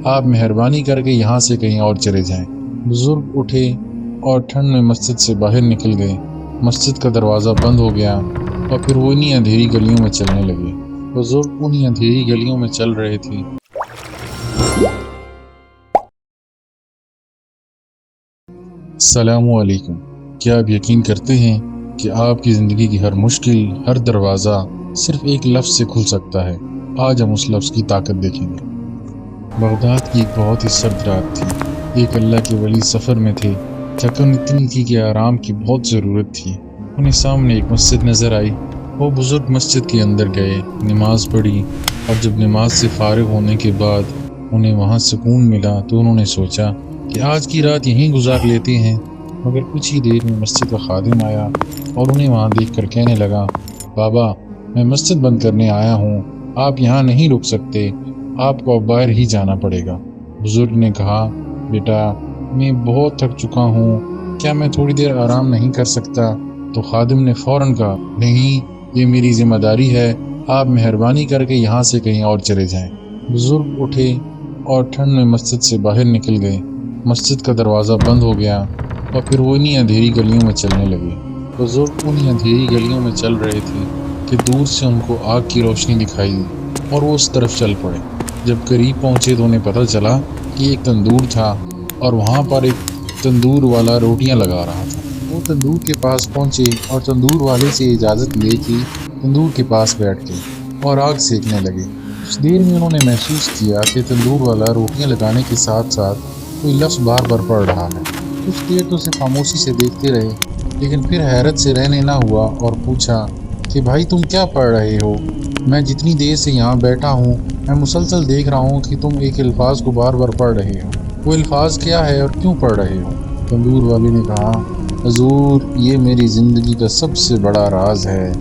آپ مہربانی کر کے یہاں سے کہیں اور چلے جائیں۔ بزرگ اٹھے اور ٹھنڈ میں مسجد سے باہر نکل گئے۔ مسجد کا دروازہ بند ہو گیا اور پھر وہ انہی اندھیری گلیوں میں چلنے لگے۔ بزرگ انہی اندھیری گلیوں میں چل رہے تھے۔ السلام علیکم۔ کیا آپ یقین کرتے ہیں کہ آپ کی زندگی کی ہر مشکل، ہر دروازہ صرف ایک لفظ سے کھل سکتا ہے؟ آج ہم اس لفظ کی طاقت دیکھیں گے۔ بغداد کی ایک بہت ہی سرد رات تھی۔ ایک اللہ کے ولی سفر میں تھے۔ تھکن اتنی تھی کہ آرام کی بہت ضرورت تھی۔ انہیں سامنے ایک مسجد نظر آئی۔ وہ بزرگ مسجد کے اندر گئے، نماز پڑھی، اور جب نماز سے فارغ ہونے کے بعد انہیں وہاں سکون ملا تو انہوں نے سوچا کہ آج کی رات یہیں گزار لیتے ہیں۔ مگر کچھ ہی دیر میں مسجد کا خادم آیا اور انہیں وہاں دیکھ کر کہنے لگا، بابا میں مسجد بند کرنے آیا ہوں، آپ یہاں نہیں رک سکتے، آپ کو اب باہر ہی جانا پڑے گا۔ بزرگ نے کہا، بیٹا میں بہت تھک چکا ہوں، کیا میں تھوڑی دیر آرام نہیں کر سکتا؟ تو خادم نے فوراً کہا، نہیں، یہ میری ذمہ داری ہے، آپ مہربانی کر کے یہاں سے کہیں اور چلے جائیں۔ بزرگ اٹھے اور ٹھنڈ میں مسجد سے باہر نکل گئے۔ مسجد کا دروازہ بند ہو گیا اور پھر وہ انہی اندھیری گلیوں میں چلنے لگے۔ بزرگ انہی اندھیری گلیوں میں چل رہے تھے کہ دور سے ان کو آگ کی روشنی دکھائی دی اور وہ اس طرف چل پڑے۔ جب قریب پہنچے تو انہیں پتہ چلا کہ ایک تندور تھا اور وہاں پر ایک تندور والا روٹیاں لگا رہا تھا۔ وہ تندور کے پاس پہنچے اور تندور والے سے اجازت لے کے تندور کے پاس بیٹھ گئے اور آگ سیکنے لگے۔ کچھ دیر میں انہوں نے محسوس کیا کہ تندور والا روٹیاں لگانے کے ساتھ ساتھ کوئی لفظ بار بار پڑھ رہا ہے۔ کچھ دیر تو اسے خاموشی سے دیکھتے رہے، لیکن پھر حیرت سے رہنے نہ ہوا اور پوچھا کہ بھائی تم کیا پڑھ رہے ہو؟ میں جتنی دیر سے یہاں بیٹھا ہوں میں مسلسل دیکھ رہا ہوں کہ تم ایک الفاظ کو بار بار پڑھ رہے ہو، وہ الفاظ کیا ہے اور کیوں پڑھ رہے ہو؟ تندور والے نے کہا، حضور یہ میری زندگی کا سب سے بڑا راز ہے،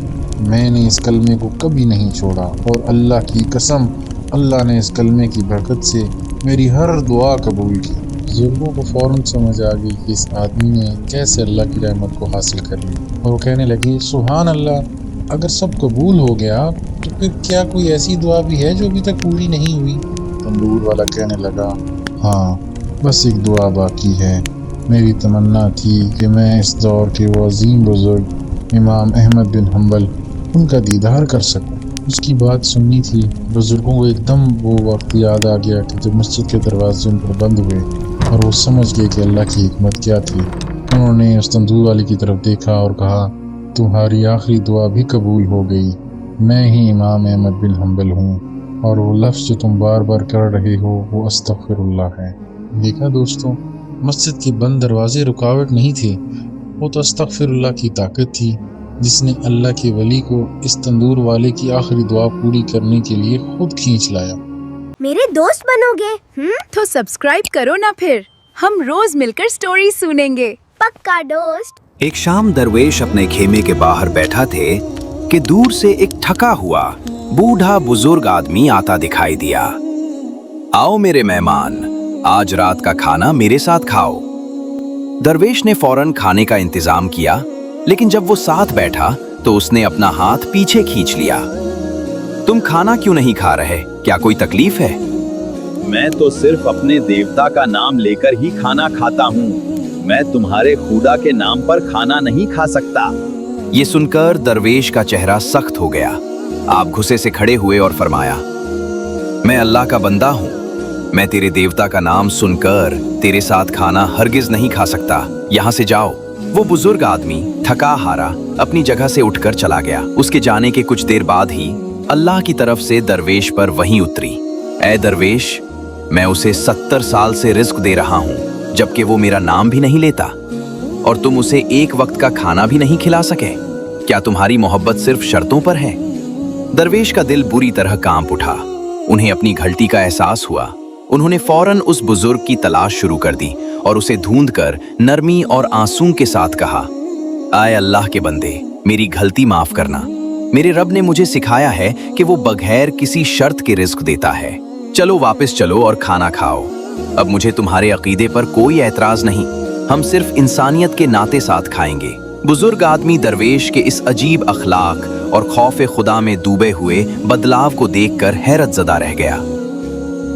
میں نے اس کلمے کو کبھی نہیں چھوڑا اور اللہ کی قسم اللہ نے اس کلمے کی برکت سے میری ہر دعا قبول کی۔ بزرگوں کو فوراً سمجھ آ گئی کہ اس آدمی نے کیسے اللہ کی رحمت کو حاصل کر لی، اور وہ کہنے لگے، سبحان اللہ، اگر سب قبول ہو گیا تو پھر کیا کوئی ایسی دعا بھی ہے جو ابھی تک پوری نہیں ہوئی؟ تندور والا کہنے لگا، ہاں بس ایک دعا باقی ہے، میری تمنا تھی کہ میں اس دور کے وہ عظیم بزرگ امام احمد بن حنبل ان کا دیدار کر سکوں۔ اس کی بات سننی تھی۔ بزرگوں کو ایک دم وہ وقت یاد آ گیا کہ جب مسجد کے دروازے ان پر بند ہوئے اور وہ سمجھ گئے کہ اللہ کی حکمت کیا تھی۔ انہوں نے اس تندور والے کی طرف دیکھا اور کہا، تمہاری آخری دعا بھی قبول ہو گئی، میں ہی امام احمد بن حنبل ہوں، اور وہ لفظ جو تم بار بار کر رہے ہو وہ استغفر اللہ ہے۔ دیکھا دوستوں، مسجد کے بند دروازے رکاوٹ نہیں تھے، وہ تو استغفر اللہ کی طاقت تھی جس نے اللہ کے ولی کو اس تندور والے کی آخری دعا پوری کرنے کے لیے خود کھینچ لایا۔ میرے دوست بنو گے؟ تو سبسکرائب کرو نا، پھر ہم روز مل کر سٹوری سنیں گے۔ پکا دوست۔ ایک شام درویش اپنے خیمے کے باہر بیٹھا تھے کہ دور سے ایک تھکا ہوا بوڑھا بزرگ آدمی آتا دکھائی دیا۔ آؤ میرے مہمان، آج رات کا کھانا میرے ساتھ کھاؤ۔ درویش نے فوراً کھانے کا انتظام کیا، لیکن جب وہ ساتھ بیٹھا تو اس نے اپنا ہاتھ پیچھے کھینچ لیا۔ تم کھانا کیوں نہیں کھا رہے؟ کیا کوئی تکلیف ہے؟ میں تو صرف اپنے دیوتا کا نام لے کر ہی کھانا کھاتا ہوں، میں تمہارے خدا کے نام پر کھانا نہیں کھا سکتا۔ یہ سن کر درویش کا چہرہ سخت ہو گیا۔ آپ غصے سے کھڑے ہوئے اور فرمایا، میں اللہ کا بندہ ہوں، میں تیرے دیوتا کا نام سن کر تیرے ساتھ کھانا ہرگز نہیں کھا سکتا، یہاں سے جاؤ۔ وہ بزرگ آدمی تھکا ہارا اپنی جگہ سے اٹھ کر چلا گیا۔ اس کے جانے کے کچھ دیر بعد ہی اللہ کی طرف سے درویش پر وحی اتری، اے درویش، میں اسے 70 سال سے رزق دے رہا ہوں، جبکہ وہ میرا نام بھی نہیں لیتا، اور تم اسے ایک وقت کا کھانا بھی نہیں کھلا سکے۔ کیا تمہاری محبت صرف شرطوں پر ہے؟ درویش کا دل بری طرح کانپ اٹھا، انہیں اپنی غلطی کا احساس ہوا۔ انہوں نے فوراً اس بزرگ کی تلاش شروع کر دی اور اسے ڈھونڈ کر نرمی اور آنسوں کے ساتھ کہا، اے اللہ کے بندے، میری غلطی معاف کرنا، میرے رب نے مجھے سکھایا ہے کہ وہ بغیر کسی شرط کے رزق دیتا ہے، چلو واپس چلو اور کھانا کھاؤ۔ اب مجھے تمہارے عقیدے پر کوئی اعتراض نہیں، ہم صرف انسانیت کے ناطے ساتھ کھائیں گے۔ بزرگ آدمی درویش کے اس عجیب اخلاق اور خوف خدا میں ڈوبے ہوئے بدلاؤ کو دیکھ کر حیرت زدہ رہ گیا۔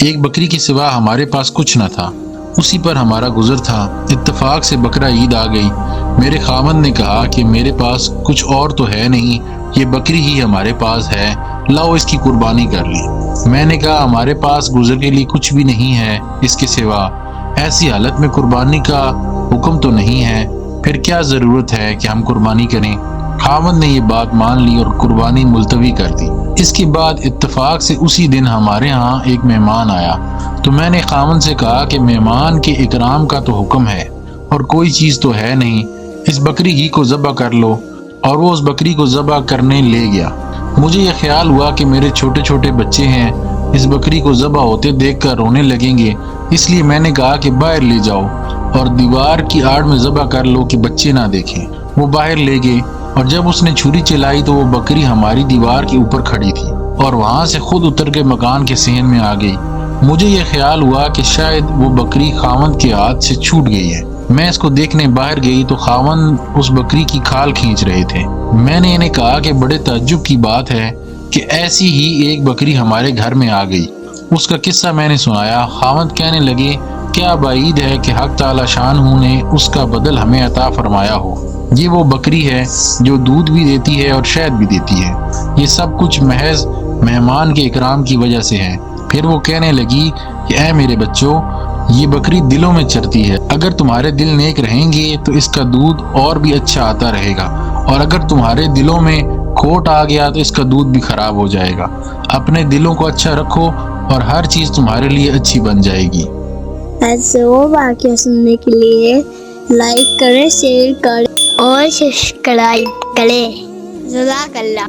ایک بکری کے سوا ہمارے پاس کچھ نہ تھا، اسی پر ہمارا گزر تھا۔ اتفاق سے بقرہ عید آ گئی۔ میرے خاوند نے کہا کہ میرے پاس کچھ اور تو ہے نہیں، یہ بکری ہی ہمارے پاس ہے، لاؤ اس کی قربانی کر لیں۔ میں نے کہا ہمارے پاس گزر کے لیے کچھ بھی نہیں ہے اس کے سوا، ایسی حالت میں قربانی کا حکم تو نہیں ہے، پھر کیا ضرورت ہے کہ ہم قربانی کریں۔ خاوند نے یہ بات مان لی اور قربانی ملتوی کر دی۔ اس کے بعد اتفاق سے اسی دن ہمارے ہاں ایک مہمان آیا، تو میں نے خاوند سے کہا کہ مہمان کے اکرام کا تو حکم ہے اور کوئی چیز تو ہے نہیں، اس بکری ہی کو ذبح کر لو، اور وہ اس بکری کو ذبح کرنے لے گیا۔ مجھے یہ خیال ہوا کہ میرے چھوٹے چھوٹے بچے ہیں، اس بکری کو ذبح ہوتے دیکھ کر رونے لگیں گے، اس لیے میں نے کہا کہ باہر لے جاؤ اور دیوار کی آڑ میں ذبح کر لو کہ بچے نہ دیکھیں۔ وہ باہر لے گئے اور جب اس نے چھری چلائی تو وہ بکری ہماری دیوار کے اوپر کھڑی تھی اور وہاں سے خود اتر کے مکان کے صحن میں آ گئی۔ مجھے یہ خیال ہوا کہ شاید وہ بکری خاوند کے ہاتھ سے چھوٹ گئی ہے۔ میں اس کو دیکھنے باہر گئی تو خاوند اس بکری کی کھال کھینچ رہے تھے۔ میں نے انہیں کہا کہ بڑے تعجب کی بات ہے کہ ایسی ہی ایک بکری ہمارے گھر میں آ گئی۔ اس کا قصہ میں نے سنایا۔ خاوند کہنے لگے کیا بعید ہے کہ حق تعالی شان نے اس کا بدل ہمیں عطا فرمایا ہو۔ یہ وہ بکری ہے جو دودھ بھی دیتی ہے اور شہد بھی دیتی ہے۔ یہ سب کچھ محض مہمان کے اکرام کی وجہ سے ہے۔ پھر وہ کہنے لگی کہ اے میرے بچوں، یہ بکری دلوں میں چرتی ہے، اگر تمہارے دل نیک رہیں گے تو اس کا دودھ اور بھی اچھا آتا رہے گا، اور اگر تمہارے دلوں میں کھوٹ آ گیا تو اس کا دودھ بھی خراب ہو جائے گا۔ اپنے دلوں کو اچھا رکھو اور ہر چیز تمہارے لیے اچھی بن جائے گی۔ ایسے وہ واقعہ سننے کے لیے لائک کریں، شیئر کریں اور سبسکرائب کریں۔ جزاک اللہ۔